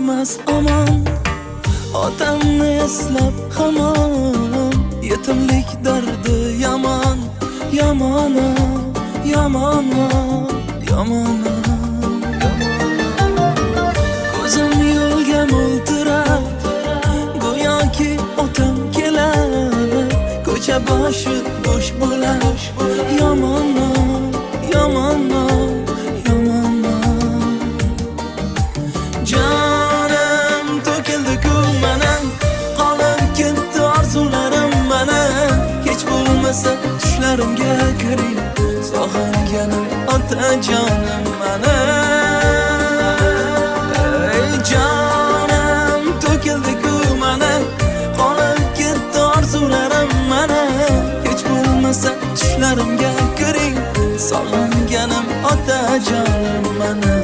bo'lmas omon. Otamni eslab hamon, yetimlik dardi yomon, yomon, yomon, yomon. Ko'zim yo'lga mo'ltirab, go'yoki otam kelar. Ko'cha boshi bo'sh bo'lar, yomon, yomon, yomon. Jonim to'kildi-ku mana, qolib ketdi orzularim mana. Hech bo'lmasa tushlarimga kiring, sog'inganim otajonim mana. Ey jonim to'kildi-ku mana, qolib ketdi orzularim mana. Hech bo'lmasa tushlarimga kiring, sog'inganim otajonim mana.